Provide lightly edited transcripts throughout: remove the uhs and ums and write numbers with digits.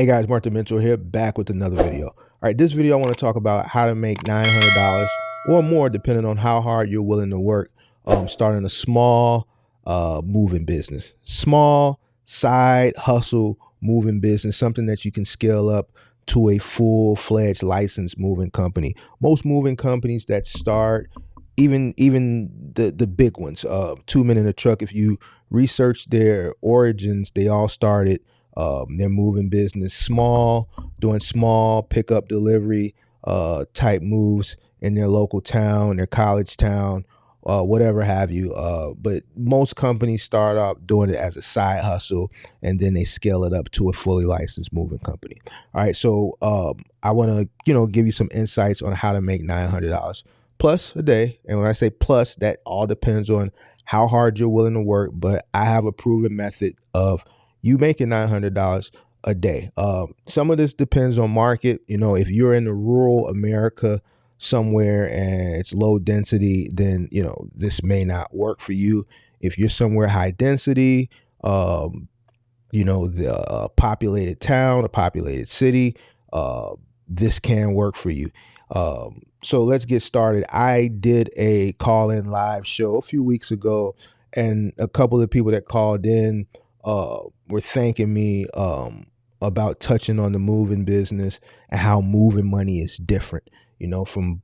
Hey guys, Martha Mitchell here, back with another video. All right, this video I want to talk about how to make $900 or more, depending on how hard you're willing to work, starting a small moving business. Small side hustle moving business, something that you can scale up to a full-fledged licensed moving company. Most moving companies that start, even the big ones, 2 Men in a Truck, if you research their origins, they all started their moving business small, doing small pickup delivery type moves in their local town, their college town, whatever have you. But most companies start off doing it as a side hustle, and then they scale it up to a fully licensed moving company. All right, so I want to give you some insights on how to make $900 plus a day. And when I say plus, that all depends on how hard you're willing to work. But I have a proven method of you making $900 a day. Some of this depends on market. If you're in the rural America somewhere and it's low density, then this may not work for you. If you're somewhere high density, the populated town, a populated city, this can work for you. So let's get started. I did a call-in live show a few weeks ago, and a couple of people that called in were thanking me about touching on the moving business and how moving money is different, from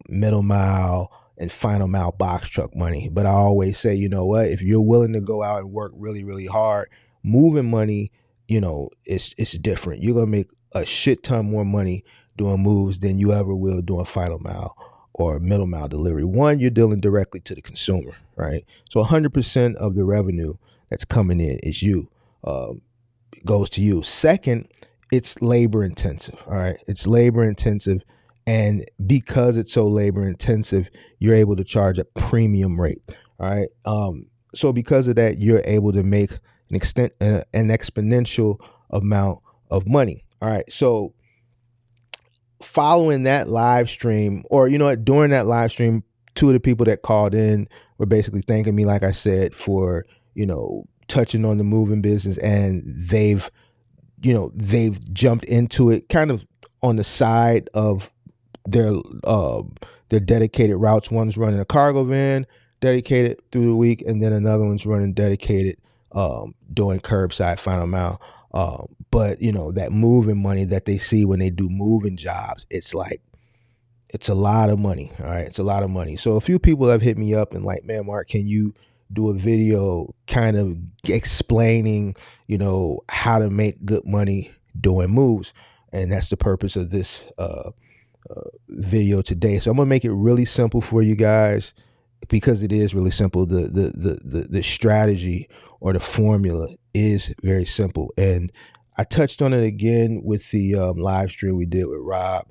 middle mile and final mile box truck money. But I always say, if you're willing to go out and work really, really hard, moving money, it's different. You're gonna make a shit ton more money doing moves than you ever will doing final mile or middle mile delivery. One, you're dealing directly to the consumer, right? So 100% of the revenue that's coming in is you, goes to you. Second, it's labor intensive. All right. It's labor intensive. And because it's so labor intensive, you're able to charge a premium rate. All right. So because of that, you're able to make an exponential amount of money. All right. So following that live stream, or, during that live stream, two of the people that called in were basically thanking me, like I said, for, touching on the moving business, and they've jumped into it kind of on the side of their dedicated routes. One's running a cargo van dedicated through the week, and then another one's running dedicated doing curbside final mile. But that moving money that they see when they do moving jobs, it's a lot of money. All right. It's a lot of money. So a few people have hit me up and like, man, Mark, can you do a video kind of explaining, how to make good money doing moves? And that's the purpose of this video today. So I'm gonna make it really simple for you guys, because it is really simple. The strategy or the formula is very simple, and I touched on it again with the live stream we did with Rob.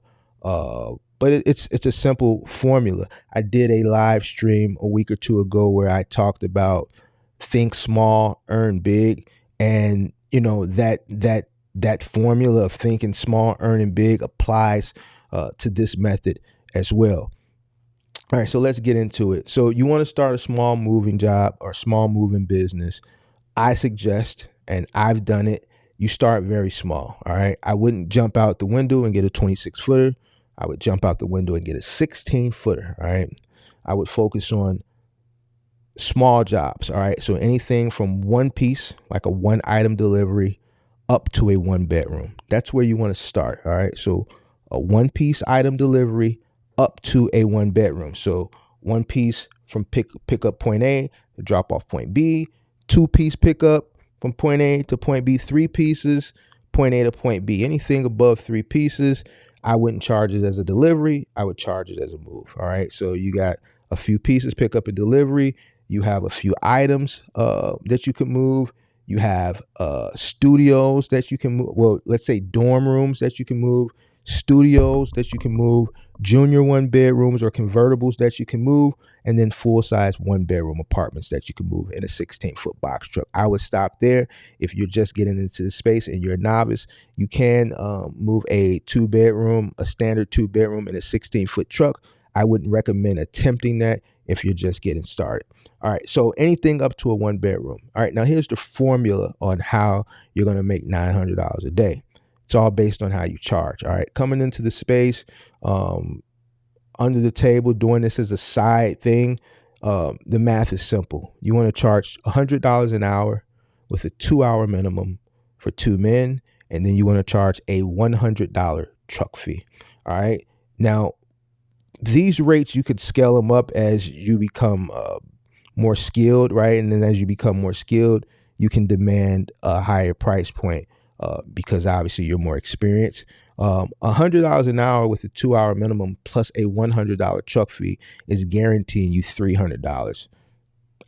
But it's a simple formula. I did a live stream a week or two ago where I talked about think small, earn big, and that formula of thinking small, earning big applies to this method as well. All right, so let's get into it. So you want to start a small moving job or small moving business. I suggest, and I've done it, you start very small. All right, I wouldn't jump out the window and get a 26-footer. I would jump out the window and get a 16-footer. All right. I would focus on small jobs. All right. So anything from one piece, like a one item delivery, up to a one bedroom. That's where you want to start. All right. So a one piece item delivery up to a one bedroom. So one piece from pick up point A to drop off point B, 2-piece pickup from point A to point B, 3 pieces, point A to point B. Anything above 3 pieces, I wouldn't charge it as a delivery. I would charge it as a move. All right. So you got a few pieces, pick up a delivery. You have a few items that you can move. You have studios that you can move. Well, let's say dorm rooms that you can move, studios that you can move, junior 1-bedrooms or convertibles that you can move, and then full-size 1-bedroom apartments that you can move in a 16-foot box truck. I would stop there. If you're just getting into the space and you're a novice, you can move a 2-bedroom, a standard 2-bedroom in a 16-foot truck. I wouldn't recommend attempting that if you're just getting started. All right, so anything up to a 1-bedroom. All right, now here's the formula on how you're going to make $900 a day. It's all based on how you charge. All right. Coming into the space, under the table, doing this as a side thing, the math is simple. You want to charge $100 an hour with a 2-hour minimum for 2 men, and then you want to charge a $100 truck fee. All right. Now, these rates, you could scale them up as you become more skilled, right? And then as you become more skilled, you can demand a higher price point because obviously you're more experienced. $100 an hour with a 2-hour minimum plus a $100 truck fee is guaranteeing you $300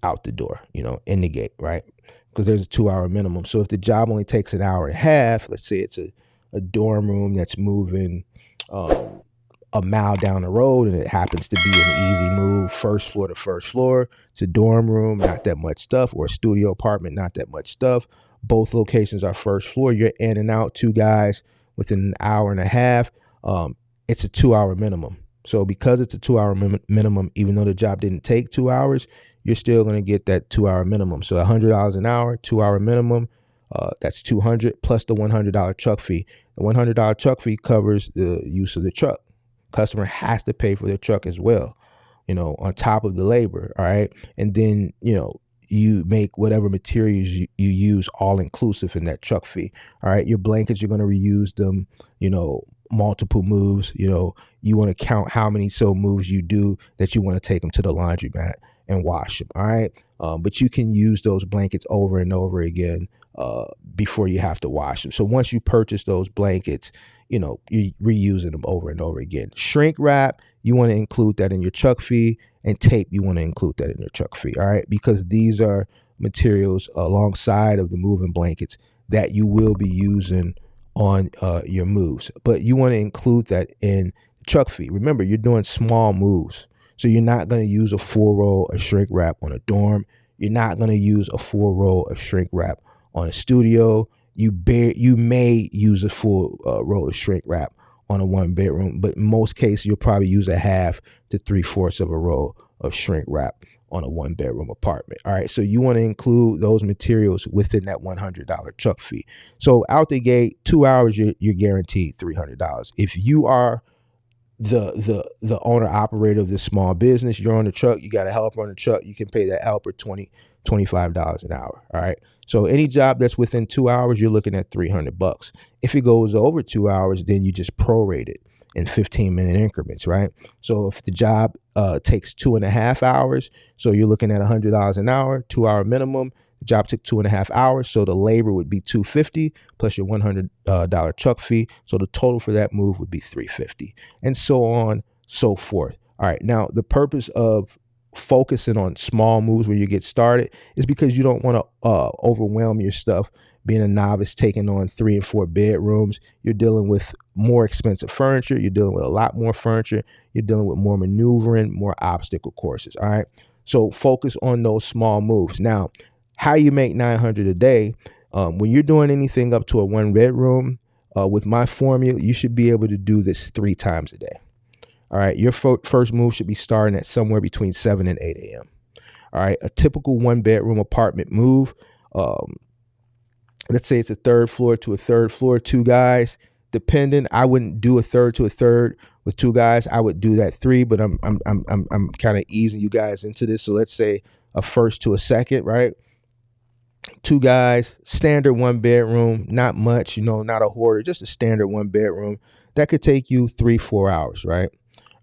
out the door, in the gate, right? Because there's a 2-hour minimum. So if the job only takes an hour and a half, let's say it's a dorm room that's moving a mile down the road, and it happens to be an easy move, first floor to first floor. It's a dorm room, not that much stuff, or a studio apartment, not that much stuff. Both locations are first floor. You're in and out, 2 guys within an hour and a half. It's a 2-hour minimum. So because it's a 2-hour minimum, even though the job didn't take 2 hours, you're still going to get that 2-hour minimum. So $100 an hour, 2-hour minimum, that's $200 plus the $100 truck fee. The $100 truck fee covers the use of the truck. Customer has to pay for their truck as well, on top of the labor. All right. And then, you make whatever materials you use all inclusive in that truck fee. All right. Your blankets, you're going to reuse them, multiple moves. You want to count how many moves you do that you want to take them to the laundromat and wash them. All right. But you can use those blankets over and over again before you have to wash them. So once you purchase those blankets, you're reusing them over and over again. Shrink wrap, you want to include that in your truck fee, and tape, you want to include that in your truck fee. All right. Because these are materials alongside of the moving blankets that you will be using on your moves, but you want to include that in the truck fee. Remember, you're doing small moves. So you're not going to use a full roll of shrink wrap on a dorm. You're not going to use a full roll of shrink wrap on a studio. You may use a full roll of shrink wrap on a 1-bedroom, but in most cases, you'll probably use a half to 3/4 of a roll of shrink wrap on a 1-bedroom apartment. All right. So you want to include those materials within that $100 truck fee. So out the gate, 2 hours, you're guaranteed $300. If you are the owner operator of this small business, you're on the truck, you got a helper on the truck, you can pay that helper $25 an hour. All right. So any job that's within 2 hours, you're looking at $300. If it goes over 2 hours, then you just prorate it in 15-minute increments, right? So if the job takes 2.5 hours, so you're looking at $100 an hour, 2-hour minimum. The job took 2.5 hours, so the labor would be $250 plus your $100 truck fee. So the total for that move would be $350, and so on, so forth. All right. Now, the purpose of focusing on small moves when you get started is because you don't want to overwhelm your stuff. Being a novice, taking on 3 and 4 bedrooms, you're dealing with more expensive furniture. You're dealing with a lot more furniture. You're dealing with more maneuvering, more obstacle courses. All right. So focus on those small moves. Now, how you make $900 a day, when you're doing anything up to a 1-bedroom, with my formula, you should be able to do this 3 times a day. All right. Your first move should be starting at somewhere between 7 and 8 a.m. All right. A typical 1-bedroom apartment move, let's say it's a 3rd floor to a 3rd floor, 2 guys, depending. I wouldn't do a 3rd to a 3rd with 2 guys. I would do that 3, but I'm kind of easing you guys into this. So let's say a 1st to a 2nd, right? 2 guys, standard 1-bedroom, not much, not a hoarder, just a standard 1-bedroom that could take you 3-4 hours, right?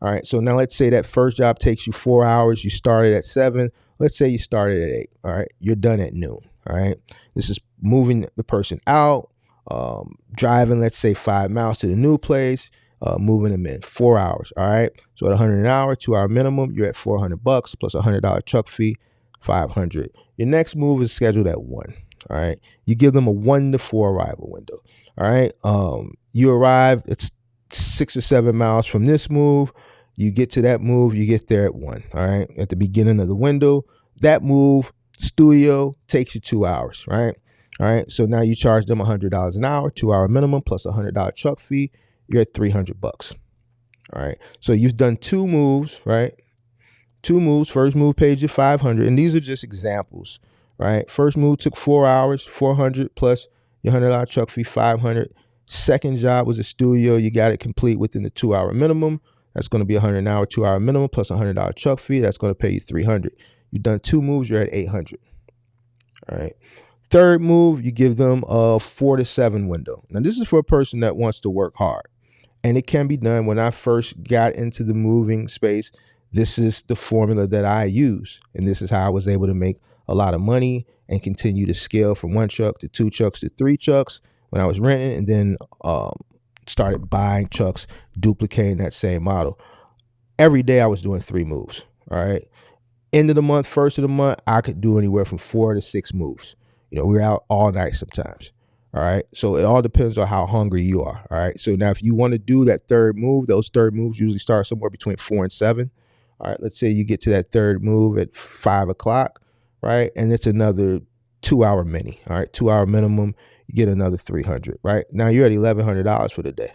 All right. So now let's say that first job takes you 4 hours. You started at 7. Let's say you started at 8. All right. You're done at noon. All right. This is moving the person out, driving, let's say 5 miles to the new place, moving them in 4 hours. All right. So at $100 an hour, 2-hour minimum, you're at $400 plus $100 truck fee, $500. Your next move is scheduled at 1. All right. You give them a 1 to 4 arrival window. All right. You arrive, it's 6 or 7 miles from this move. You get to that move, you get there at 1. All right. At the beginning of the window, that move, studio, takes you 2 hours, right? All right. So now you charge them $100 an hour, 2-hour minimum plus $100 truck fee. You're at $300. All right. So you've done 2 moves, right? 2 moves. First move paid you $500. And these are just examples, right? First move took 4 hours, $400 plus your $100 truck fee, $500. Second job was a studio. You got it complete within the 2-hour minimum. That's going to be $100 an hour, 2-hour minimum plus $100 truck fee. That's going to pay you $300. You've done 2 moves, you're at $800. All right. Third move, you give them a 4 to 7 window. Now, this is for a person that wants to work hard, and it can be done. When I first got into the moving space, this is the formula that I use, and this is how I was able to make a lot of money and continue to scale from 1 truck to 2 trucks to 3 trucks when I was renting, and then started buying trucks, duplicating that same model. Every day I was doing 3 moves. All right. End of the month, first of the month, I could do anywhere from 4 to 6 moves. We were out all night sometimes. All right. So it all depends on how hungry you are. All right. So now if you want to do that third move, those third moves usually start somewhere between 4 and 7. All right. Let's say you get to that third move at 5 o'clock. Right. And it's another 2-hour mini. All right. 2-hour minimum. You get another $300. Right. Now you're at $1,100 for the day.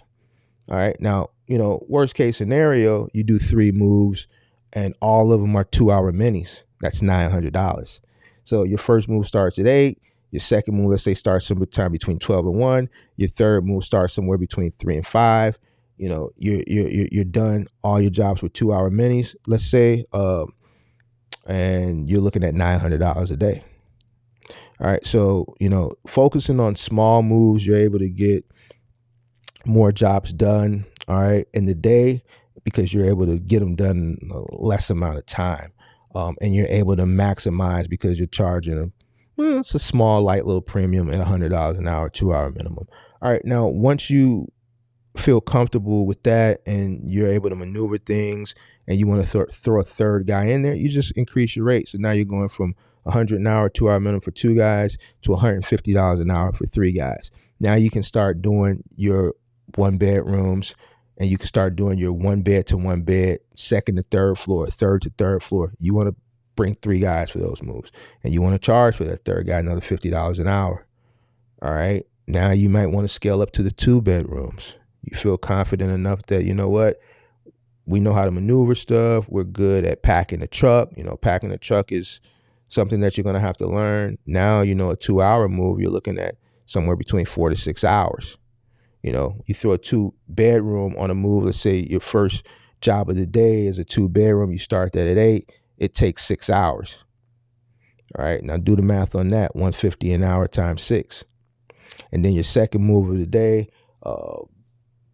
All right. Now, worst case scenario, you do 3 moves and all of them are 2-hour minis. That's $900. So your first move starts at 8. Your second move, let's say, starts sometime between 12 and 1. Your third move starts somewhere between 3 and 5. You're done all your jobs with 2-hour minis, let's say, and you're looking at $900 a day. All right. So, focusing on small moves, you're able to get more jobs done, all right, in the day, because you're able to get them done in a less amount of time. And you're able to maximize because you're charging them. Well, it's a small, light little premium at $100 an hour, 2-hour minimum. All right. Now, once you feel comfortable with that and you're able to maneuver things and you want to throw a third guy in there, you just increase your rate. So now you're going from $100 an hour, 2-hour minimum for 2 guys to $150 an hour for 3 guys. Now you can start doing your 1-bedrooms, and you can start doing your 1-bed to 1-bed, second to third floor, third to third floor. You want to bring 3 guys for those moves, and you want to charge for that third guy another $50 an hour. All right. Now you might want to scale up to the 2-bedrooms. You feel confident enough that, we know how to maneuver stuff. We're good at packing the truck. Packing the truck is something that you're going to have to learn. Now, a 2-hour move, you're looking at somewhere between 4 to 6 hours. You throw a 2-bedroom on a move. Let's say your first job of the day is a 2-bedroom. You start that at 8. It takes 6 hours. All right. Now do the math on that. $150 an hour times 6. And then your second move of the day,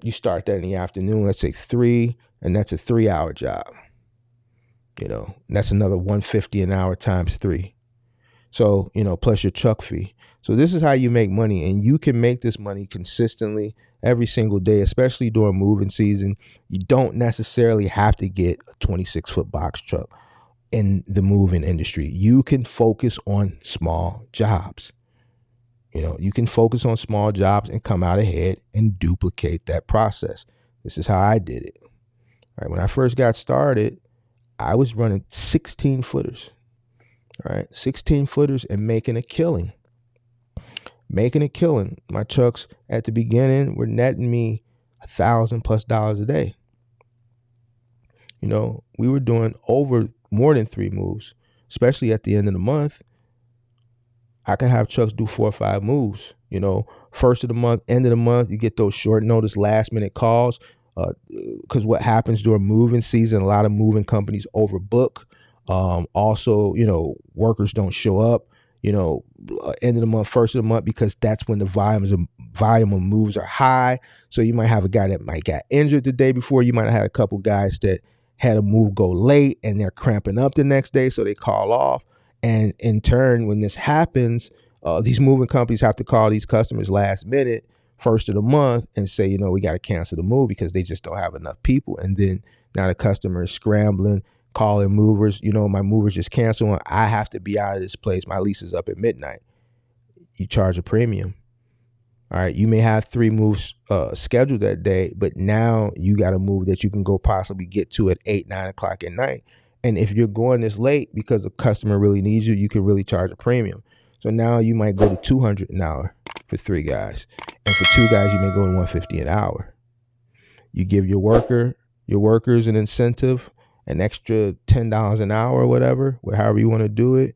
you start that in the afternoon. Let's say 3, and that's a 3-hour job. That's another $150 an hour times 3. So, plus your truck fee. So this is how you make money, and you can make this money consistently every single day, especially during moving season. You don't necessarily have to get a 26-foot box truck in the moving industry. You can focus on small jobs. You can focus on small jobs and come out ahead and duplicate that process. This is how I did it. All right. When I first got started, I was running 16 footers. All right. 16 footers and making a killing. My trucks at the beginning were netting me $1,000+ a day. We were doing over more than 3 moves, especially at the end of the month. I can have trucks do 4 or 5 moves. First of the month, end of the month, you get those short notice, last minute calls. Because what happens during moving season, a lot of moving companies overbook. Also, workers don't show up. End of the month, first of the month, because that's when the volume of moves are high. So you might have a guy that might got injured the day before. You might have had a couple guys that had a move go late and they're cramping up the next day, so they call off. And in turn, when this happens, these moving companies have to call these customers last minute, first of the month, and say, we got to cancel the move because they just don't have enough people. And then now the customer is scrambling, calling movers. My movers just canceled. I have to be out of this place. My lease is up at midnight. You charge a premium. All right. You may have 3 moves scheduled that day, but now you got a move that you can go possibly get to at 8, 9 o'clock at night. And if you're going this late because the customer really needs you, you can really charge a premium. So now you might go to $200 an hour for 3 guys. And for 2 guys, you may go to $150 an hour. You give your workers an incentive, an extra $10 an hour or whatever, however you want to do it.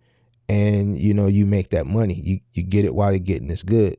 And, you make that money. You get it while you're getting this good.